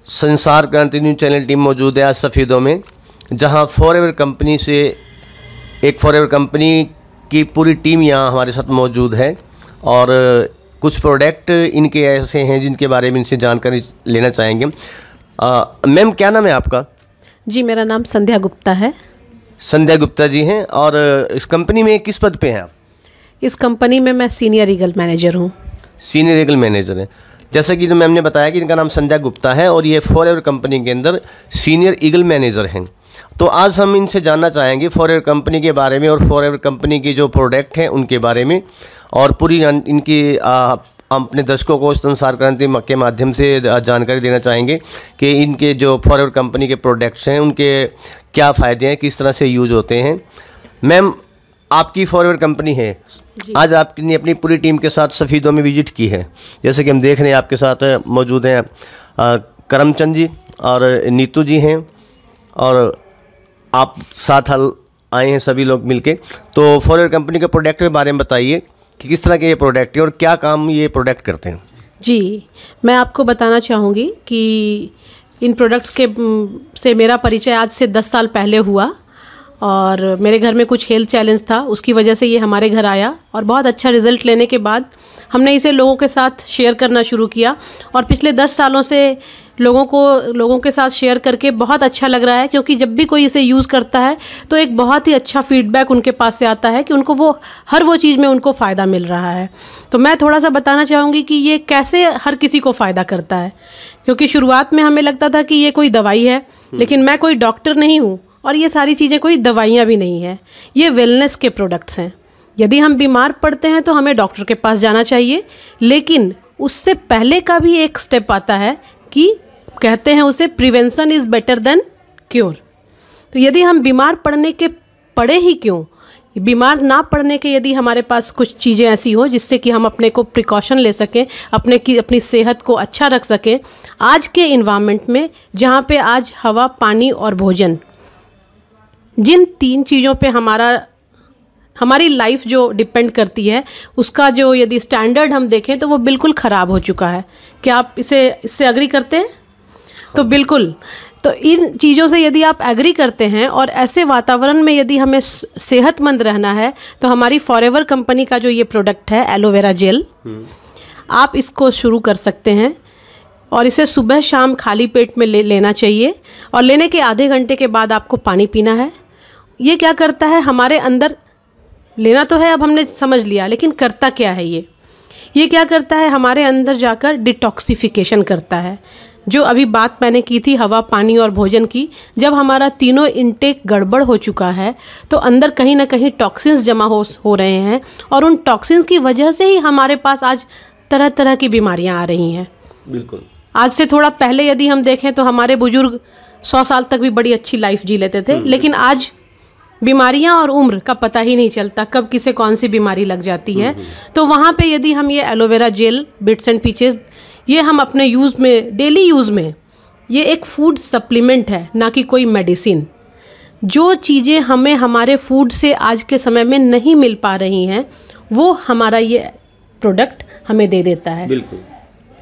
संसार क्रांति news channel team मौजूद है आज सफ़ीदों में, जहां फॉरएवर कंपनी से एक फॉरएवर कंपनी की पूरी टीम यहां हमारे साथ मौजूद है और कुछ प्रोडक्ट इनके ऐसे हैं जिनके बारे में इनसे जानकारी लेना चाहेंगे। मैम, क्या नाम है आपका? जी, मेरा नाम संध्या गुप्ता है। संध्या गुप्ता जी हैं। और इस कंपनी में किस पद पे हैं आप? इस कंपनी में मैं सीनियर ईगल मैनेजर हूँ। सीनियर ईगल मैनेजर हैं। जैसा कि मैम ने बताया कि इनका नाम संध्या गुप्ता है और ये फॉरएवर कंपनी के अंदर सीनियर ईगल मैनेजर हैं। तो आज हम इनसे जानना चाहेंगे फॉरएवर कंपनी के बारे में और फॉरएवर कंपनी की जो प्रोडक्ट हैं उनके बारे में, और पूरी इनकी हम अपने दर्शकों को संसार क्रांति के माध्यम से जानकारी देना चाहेंगे कि इनके जो फॉरएवर कंपनी के प्रोडक्ट्स हैं उनके क्या फ़ायदे हैं, किस तरह से यूज़ होते हैं। मैम, आपकी फॉरएवर कंपनी है, आज आपने अपनी पूरी टीम के साथ सफ़ीदों में विजिट की है। जैसे कि हम देख रहे हैं आपके साथ मौजूद हैं करमचंद जी और नीतू जी हैं और आप साथ आए हैं सभी लोग मिलके। तो फॉरएवर कंपनी के प्रोडक्ट के बारे में बताइए कि किस तरह के ये प्रोडक्ट है और क्या काम ये प्रोडक्ट करते हैं। जी, मैं आपको बताना चाहूँगी कि इन प्रोडक्ट्स के से मेरा परिचय आज से 10 साल पहले हुआ और मेरे घर में कुछ हेल्थ चैलेंज था, उसकी वजह से ये हमारे घर आया और बहुत अच्छा रिज़ल्ट लेने के बाद हमने इसे लोगों के साथ शेयर करना शुरू किया और पिछले 10 सालों से लोगों के साथ शेयर करके बहुत अच्छा लग रहा है, क्योंकि जब भी कोई इसे यूज़ करता है तो एक बहुत ही अच्छा फीडबैक उनके पास से आता है कि उनको हर वो चीज़ में उनको फ़ायदा मिल रहा है। तो मैं थोड़ा सा बताना चाहूँगी कि ये कैसे हर किसी को फ़ायदा करता है, क्योंकि शुरुआत में हमें लगता था कि ये कोई दवाई है, लेकिन मैं कोई डॉक्टर नहीं हूँ और ये सारी चीज़ें कोई दवाइयाँ भी नहीं है, ये वेलनेस के प्रोडक्ट्स हैं। यदि हम बीमार पड़ते हैं तो हमें डॉक्टर के पास जाना चाहिए, लेकिन उससे पहले का भी एक स्टेप आता है कि कहते हैं उसे prevention is better than cure. तो यदि हम बीमार पड़ने के पड़े ही क्यों, बीमार ना पड़ने के यदि हमारे पास कुछ चीज़ें ऐसी हो जिससे कि हम अपने को प्रिकॉशन ले सकें, अपनी सेहत को अच्छा रख सकें आज के इन्वायरमेंट में, जहाँ पे आज हवा, पानी और भोजन, जिन 3 चीज़ों पे हमारी लाइफ जो डिपेंड करती है, उसका जो यदि स्टैंडर्ड हम देखें तो वो बिल्कुल ख़राब हो चुका है। क्या आप इससे एग्री करते हैं? तो बिल्कुल। तो इन चीज़ों से यदि आप एग्री करते हैं और ऐसे वातावरण में यदि हमें सेहतमंद रहना है तो हमारी फॉरएवर कंपनी का जो ये प्रोडक्ट है एलोवेरा जेल, आप इसको शुरू कर सकते हैं और इसे सुबह शाम खाली पेट में लेना चाहिए और लेने के आधे घंटे के बाद आपको पानी पीना है। ये क्या करता है हमारे अंदर, लेना तो है अब हमने समझ लिया, लेकिन करता क्या है ये क्या करता है हमारे अंदर जाकर डिटॉक्सिफिकेशन करता है। जो अभी बात मैंने की थी हवा, पानी और भोजन की, जब हमारा तीनों इनटेक गड़बड़ हो चुका है तो अंदर कहीं ना कहीं टॉक्सिन्स जमा हो रहे हैं और उन टॉक्सिन्स की वजह से ही हमारे पास आज तरह तरह की बीमारियां आ रही हैं। बिल्कुल। आज से थोड़ा पहले यदि हम देखें तो हमारे बुजुर्ग 100 साल तक भी बड़ी अच्छी लाइफ जी लेते थे, लेकिन आज बीमारियां और उम्र का पता ही नहीं चलता कब किसे कौन सी बीमारी लग जाती है। तो वहाँ पे यदि हम ये aloe vera gel, bits and peaches, ये हम अपने यूज़ में, डेली यूज़ में, ये एक फूड सप्लीमेंट है, ना कि कोई मेडिसिन। जो चीज़ें हमें हमारे फूड से आज के समय में नहीं मिल पा रही हैं वो हमारा ये प्रोडक्ट हमें दे देता है। बिल्कुल।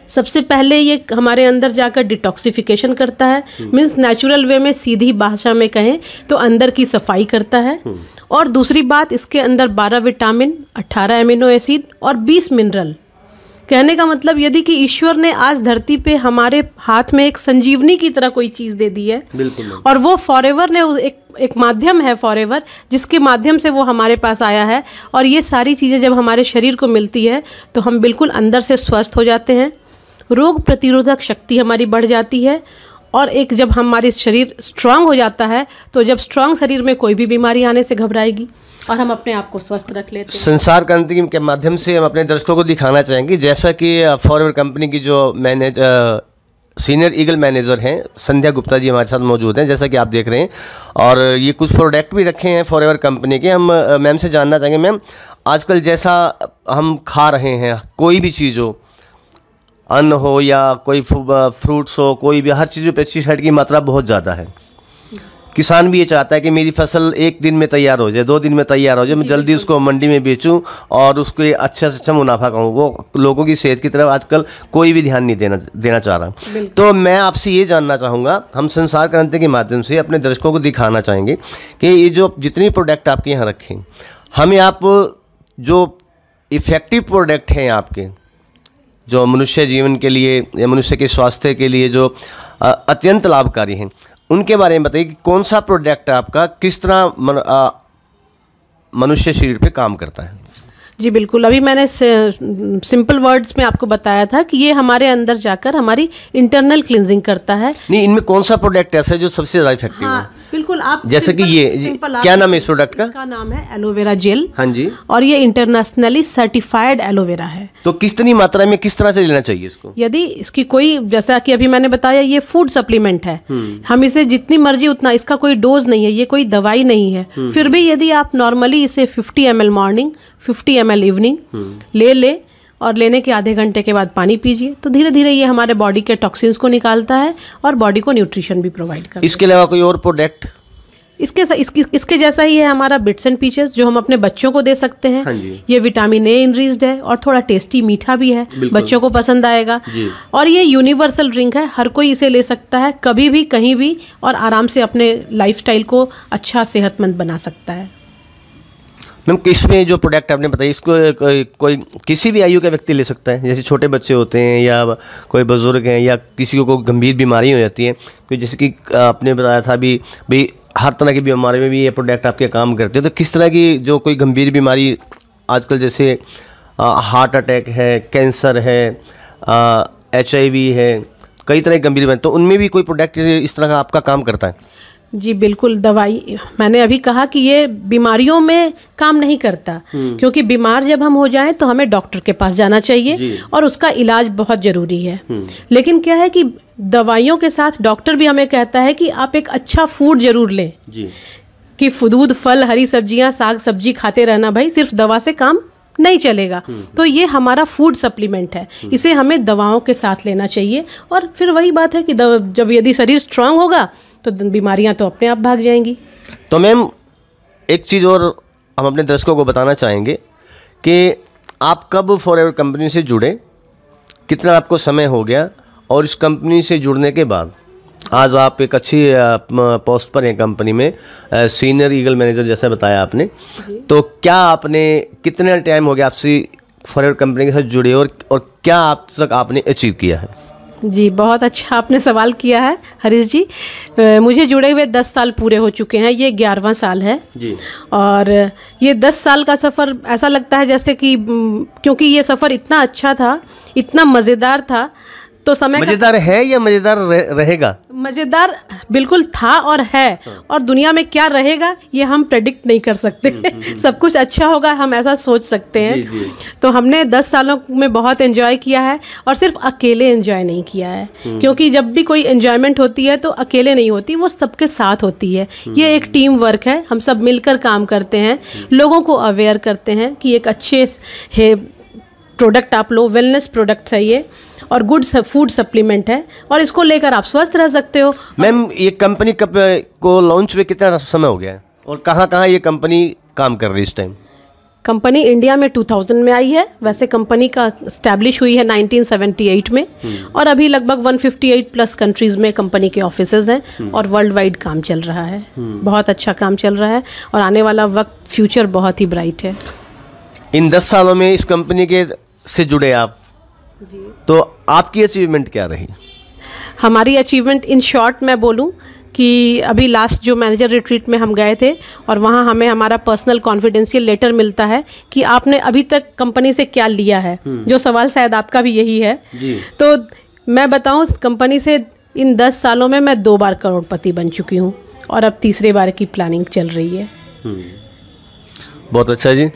सबसे पहले ये हमारे अंदर जाकर डिटॉक्सिफिकेशन करता है, मीन्स नेचुरल वे में, सीधी भाषा में कहें तो अंदर की सफाई करता है। और दूसरी बात, इसके अंदर 12 विटामिन, 18 एमिनो एसिड और 20 मिनरल। कहने का मतलब यदि कि ईश्वर ने आज धरती पे हमारे हाथ में एक संजीवनी की तरह कोई चीज़ दे दी है, और वो फॉरएवर ने एक माध्यम है, फॉरएवर, जिसके माध्यम से वो हमारे पास आया है। और ये सारी चीज़ें जब हमारे शरीर को मिलती है तो हम बिल्कुल अंदर से स्वस्थ हो जाते हैं, रोग प्रतिरोधक शक्ति हमारी बढ़ जाती है, और एक जब हमारी शरीर स्ट्रांग हो जाता है तो जब स्ट्रांग शरीर में कोई भी बीमारी आने से घबराएगी और हम अपने आप को स्वस्थ रख लेते हैं। संसार क्रांति के माध्यम से हम अपने दर्शकों को दिखाना चाहेंगे, जैसा कि फॉरएवर कंपनी की जो सीनियर ईगल मैनेजर हैं संध्या गुप्ता जी हमारे साथ मौजूद हैं, जैसा कि आप देख रहे हैं, और ये कुछ प्रोडक्ट भी रखे हैं फॉरएवर कंपनी के। हम मैम से जानना चाहेंगे, मैम, आजकल जैसा हम खा रहे हैं, कोई भी चीज़ हो, अन्न हो या कोई फ्रूट्स हो, कोई भी, हर चीज़ में पेस्टिसाइड की मात्रा बहुत ज़्यादा है। किसान भी ये चाहता है कि मेरी फसल 1 दिन में तैयार हो जाए, 2 दिन में तैयार हो जाए, मैं जल्दी उसको मंडी में बेचूं और उसको अच्छा से अच्छा मुनाफा करूं। वो लोगों की सेहत की तरफ आजकल कोई भी ध्यान नहीं देना चाह रहा। तो मैं आपसे ये जानना चाहूँगा, हम संसार क्रांति के माध्यम से अपने दर्शकों को दिखाना चाहेंगे कि ये जो जितनी प्रोडक्ट आपके यहाँ रखें, हमें आप जो इफ़ेक्टिव प्रोडक्ट हैं आपके, जो मनुष्य जीवन के लिए या मनुष्य के स्वास्थ्य के लिए जो अत्यंत लाभकारी हैं, उनके बारे में बताइए कि कौन सा प्रोडक्ट आपका किस तरह मनुष्य शरीर पे काम करता है। जी बिल्कुल, अभी मैंने सिंपल वर्ड्स में आपको बताया था कि ये हमारे अंदर जाकर हमारी इंटरनल क्लिनजिंग करता है। नहीं, इनमें कौन सा प्रोडक्ट ऐसा है जो सबसे ज़्यादा इफेक्टिव है? बिल्कुल, आप जैसे कि ये क्या नाम है इस प्रोडक्ट का? इसका नाम है एलोवेरा जेल। हाँ जी। और ये इंटरनेशनली सर्टिफाइड एलोवेरा है। तो कितनी मात्रा में किस तरह से लेना चाहिए इसको? यदि इसकी कोई, जैसा कि अभी मैंने बताया, ये फूड सप्लीमेंट है, हम इसे जितनी मर्जी उतना, इसका कोई डोज नहीं है, ये कोई दवाई नहीं है। फिर भी यदि आप नॉर्मली इसे 50 ml मॉर्निंग, 50 ml इवनिंग ले और लेने के आधे घंटे के बाद पानी पीजिए, तो धीरे धीरे ये हमारे बॉडी के टॉक्सिन्स को निकालता है और बॉडी को न्यूट्रिशन भी प्रोवाइड करता है। इसके अलावा कोई और प्रोडक्ट? इसके जैसा ही है हमारा बिट्स एंड पीचेस, जो हम अपने बच्चों को दे सकते हैं। हाँ जी। ये विटामिन ए इनरिच्ड है और थोड़ा टेस्टी मीठा भी है, बच्चों को पसंद आएगा। और ये यूनिवर्सल ड्रिंक है, हर कोई इसे ले सकता है कभी भी कहीं भी, और आराम से अपने लाइफस्टाइल को अच्छा सेहतमंद बना सकता है। मैम, किसमें जो प्रोडक्ट आपने बताया, इसको कोई किसी भी आयु का व्यक्ति ले सकता है? जैसे छोटे बच्चे होते हैं या कोई बुजुर्ग हैं या किसी को गंभीर बीमारी हो जाती है, कोई जैसे कि आपने बताया था भी हर तरह की बीमारी में भी ये प्रोडक्ट आपके काम करते हैं। तो किस तरह की जो कोई गंभीर बीमारी आजकल, जैसे हार्ट अटैक है, कैंसर है, HIV है, कई तरह की गंभीर बीमारी, तो उनमें भी कोई प्रोडक्ट इस तरह का आपका काम करता है? जी बिल्कुल, दवाई, मैंने अभी कहा कि ये बीमारियों में काम नहीं करता, क्योंकि बीमार जब हम हो जाएं तो हमें डॉक्टर के पास जाना चाहिए और उसका इलाज बहुत ज़रूरी है। लेकिन क्या है कि दवाइयों के साथ डॉक्टर भी हमें कहता है कि आप एक अच्छा फूड जरूर लें, कि दूध, फल, हरी सब्जियां, साग सब्जी खाते रहना भाई, सिर्फ दवा से काम नहीं चलेगा। तो ये हमारा फूड सप्लीमेंट है, इसे हमें दवाओं के साथ लेना चाहिए। और फिर वही बात है कि जब यदि शरीर स्ट्रांग होगा तो बीमारियां तो अपने आप भाग जाएंगी। तो मैम, एक चीज़ और हम अपने दर्शकों को बताना चाहेंगे कि आप कब फॉरएवर कंपनी से जुड़े, कितना आपको समय हो गया, और इस कंपनी से जुड़ने के बाद आज आप एक अच्छी पोस्ट पर हैं कंपनी में, सीनियर ईगल मैनेजर जैसा बताया आपने। तो क्या आपने, कितने टाइम हो गया आपसे फॉरएवर कंपनी के साथ जुड़े, और क्या आप तक आपने अचीव किया है? जी, बहुत अच्छा आपने सवाल किया है हरीश जी। मुझे जुड़े हुए 10 साल पूरे हो चुके हैं, ये 11वां साल है जी। और ये 10 साल का सफ़र ऐसा लगता है जैसे कि, क्योंकि ये सफ़र इतना अच्छा था, इतना मज़ेदार था, तो समय मज़ेदार है या मज़ेदार रहेगा? मज़ेदार बिल्कुल था और है, और दुनिया में क्या रहेगा ये हम प्रेडिक्ट नहीं कर सकते। सब कुछ अच्छा होगा, हम ऐसा सोच सकते हैं। तो हमने 10 सालों में बहुत एंजॉय किया है, और सिर्फ अकेले एंजॉय नहीं किया है, क्योंकि जब भी कोई एंजॉयमेंट होती है तो अकेले नहीं होती, वो सबके साथ होती है। ये एक टीम वर्क है, हम सब मिलकर काम करते हैं, लोगों को अवेयर करते हैं कि एक अच्छे है प्रोडक्ट आप लो, वेलनेस प्रोडक्ट्स है ये, और गुड फूड सप्लीमेंट है, और इसको लेकर आप स्वस्थ रह सकते हो। मैम, ये कंपनी कब को लॉन्च हुए कितना समय हो गया है, और कहाँ ये कंपनी काम कर रही है इस टाइम? कंपनी इंडिया में 2000 में आई है। वैसे कंपनी का स्टैब्लिश हुई है 1978 में, और अभी लगभग 158 प्लस कंट्रीज़ में कंपनी के ऑफिसेज हैं, और वर्ल्ड वाइड काम चल रहा है। बहुत अच्छा काम चल रहा है, और आने वाला वक्त, फ्यूचर बहुत ही ब्राइट है। इन 10 सालों में इस कंपनी के से जुड़े आप जी, तो आपकी अचीवमेंट क्या रही? हमारी अचीवमेंट इन शॉर्ट मैं बोलूं कि अभी लास्ट जो मैनेजर रिट्रीट में हम गए थे, और वहाँ हमें हमारा पर्सनल कॉन्फिडेंशियल लेटर मिलता है कि आपने अभी तक कंपनी से क्या लिया है। जो सवाल शायद आपका भी यही है जी। तो मैं बताऊं, कंपनी से इन 10 सालों में मैं 2 बार करोड़पति बन चुकी हूँ, और अब तीसरे बार की प्लानिंग चल रही है। बहुत अच्छा जी,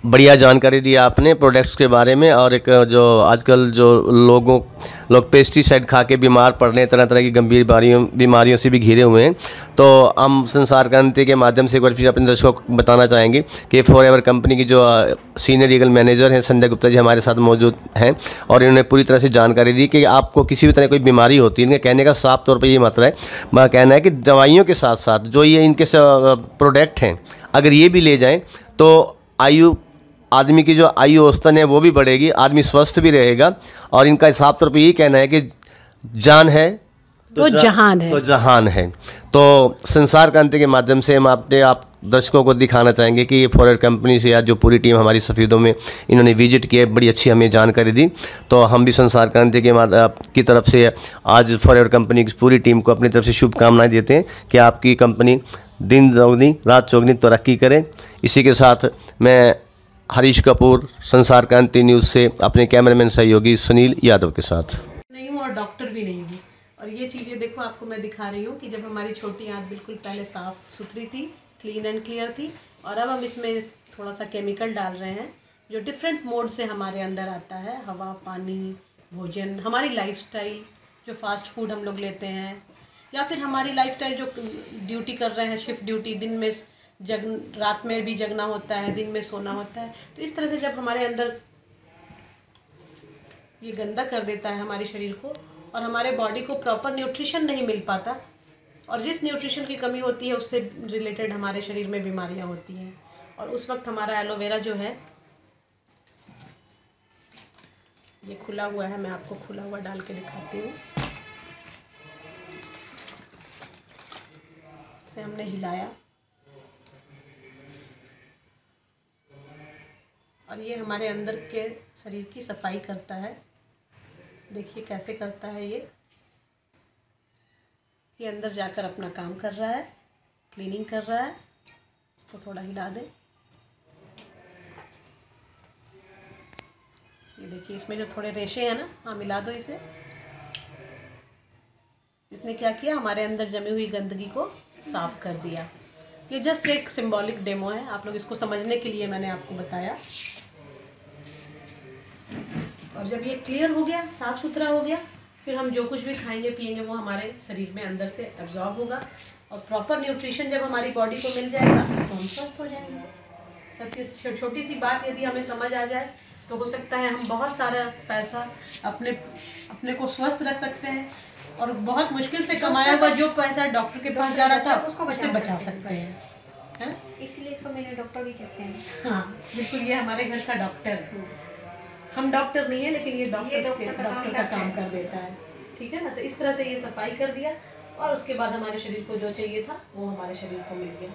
बढ़िया जानकारी दी आपने प्रोडक्ट्स के बारे में। और एक जो आजकल जो लोग पेस्टिसाइड खा के बीमार पड़ रहे हैं, तरह तरह की गंभीर बीमारियों से भी घिरे हुए हैं, तो हम संसार क्रांति के माध्यम से एक बार फिर अपने दर्शकों को बताना चाहेंगे कि फॉरएवर कंपनी की जो सीनियर ईगल मैनेजर हैं संजय गुप्ता जी हमारे साथ मौजूद हैं और इन्होंने पूरी तरह से जानकारी दी कि आपको किसी भी तरह कोई बीमारी होती है, इनके कहने का साफ तौर पर ये मतलब है, मेरा कहना है कि दवाइयों के साथ साथ जो ये इनके प्रोडक्ट हैं अगर ये भी ले जाएँ तो आदमी की जो आयु औसतन है वो भी बढ़ेगी, आदमी स्वस्थ भी रहेगा। और इनका साफ तौर पे यही कहना है कि जान है तो जहान है, तो जहान है। तो संसार क्रांति के माध्यम से हम आप दर्शकों को दिखाना चाहेंगे कि ये फॉरएवर कंपनी से आज जो पूरी टीम हमारी सफ़ीदों में इन्होंने विजिट किया, बड़ी अच्छी हमें जानकारी दी। तो हम भी संसार क्रांति की तरफ से आज फॉरएवर कंपनी की पूरी टीम को अपनी तरफ से शुभकामनाएं देते हैं कि आपकी कंपनी दिन दोगुनी रात चौगुनी तरक्की करे। इसी के साथ मैं हरीश कपूर संसार क्रांति न्यूज़ से अपने कैमरामैन सहयोगी सुनील यादव के साथ नहीं हूँ और डॉक्टर भी नहीं हूँ। और ये चीज़ें देखो आपको मैं दिखा रही हूँ कि जब हमारी छोटी आंत बिल्कुल पहले साफ़ सुथरी थी, क्लीन एंड क्लियर थी, और अब हम इसमें थोड़ा सा केमिकल डाल रहे हैं जो डिफरेंट मोड से हमारे अंदर आता है। हवा, पानी, भोजन, हमारी लाइफस्टाइल, जो फास्ट फूड हम लोग लेते हैं, या फिर हमारी लाइफस्टाइल जो ड्यूटी कर रहे हैं, शिफ्ट ड्यूटी, दिन में रात में भी जगना होता है, दिन में सोना होता है। तो इस तरह से जब हमारे अंदर ये गंदा कर देता है हमारे शरीर को और हमारे बॉडी को प्रॉपर न्यूट्रिशन नहीं मिल पाता, और जिस न्यूट्रिशन की कमी होती है उससे रिलेटेड हमारे शरीर में बीमारियां होती हैं। और उस वक्त हमारा एलोवेरा जो है ये खुला हुआ है, मैं आपको खुला हुआ डाल के दिखाती हूँ। इसे हमने हिलाया और ये हमारे अंदर के शरीर की सफाई करता है। देखिए कैसे करता है ये अंदर जाकर अपना काम कर रहा है, क्लीनिंग कर रहा है। इसको थोड़ा हिला दें। ये देखिए इसमें जो थोड़े रेशे हैं ना, हाँ मिला दो इसे। इसने क्या किया, हमारे अंदर जमी हुई गंदगी को साफ कर दिया। ये जस्ट एक सिंबॉलिक डेमो है, आप लोग इसको समझने के लिए मैंने आपको बताया। और जब ये क्लियर हो गया, साफ़ सुथरा हो गया, फिर हम जो कुछ भी खाएंगे पिएंगे वो हमारे शरीर में अंदर से एब्जॉर्ब होगा, और प्रॉपर न्यूट्रिशन जब हमारी बॉडी को मिल जाएगा तो हम स्वस्थ हो जाएंगे। बस ये छोटी सी बात यदि हमें समझ आ जाए तो हो सकता है हम बहुत सारा पैसा अपने को स्वस्थ रख सकते हैं, और बहुत मुश्किल से कमाया हुआ जो पैसा डॉक्टर के पास जा रहा था उसको बचा सकते हैं, है ना। इसलिए इसको मेरे डॉक्टर भी कहते हैं। हाँ बिल्कुल, ये हमारे घर का डॉक्टर है। हम डॉक्टर नहीं है लेकिन ये डॉक्टर का काम कर देता है, ठीक है ना। तो इस तरह से ये सफाई कर दिया और उसके बाद हमारे शरीर को जो चाहिए था वो हमारे शरीर को मिल गया।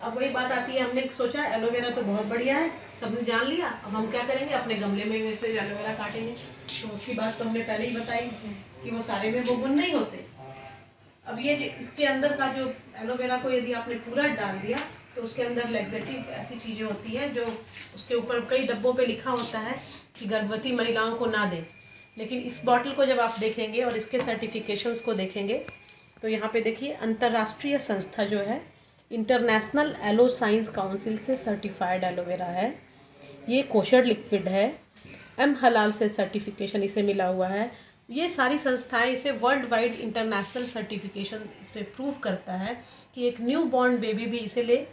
अब वही बात आती है, हमने सोचा एलोवेरा तो बहुत बढ़िया है, सबने जान लिया, अब हम क्या करेंगे, अपने गमले में वैसे एलोवेरा काटेंगे। तो उसकी बात तो हमने पहले ही बताई कि वो सारे में वो गुण नहीं होते। अब ये इसके अंदर का जो एलोवेरा को यदि आपने पूरा डाल दिया तो उसके अंदर लैक्सेटिव ऐसी चीज़ें होती हैं जो उसके ऊपर कई डब्बों पे लिखा होता है कि गर्भवती महिलाओं को ना दें, लेकिन इस बॉटल को जब आप देखेंगे और इसके सर्टिफिकेशंस को देखेंगे तो यहाँ पे देखिए अंतर्राष्ट्रीय संस्था जो है इंटरनेशनल एलो साइंस काउंसिल से सर्टिफाइड एलोवेरा है। ये कोशर लिक्विड है, एम हलाल से सर्टिफिकेशन इसे मिला हुआ है। ये सारी संस्थाएं इसे वर्ल्ड वाइड इंटरनेशनल सर्टिफिकेशन से प्रूव करता है कि एक न्यू बॉर्न बेबी भी इसे ले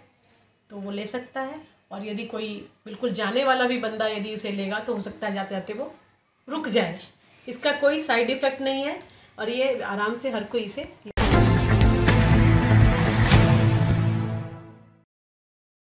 तो वो ले सकता है, और यदि कोई बिल्कुल जाने वाला भी बंदा यदि उसे लेगा तो हो सकता है जाते जाते वो रुक जाए। इसका कोई साइड इफ़ेक्ट नहीं है और ये आराम से हर कोई इसे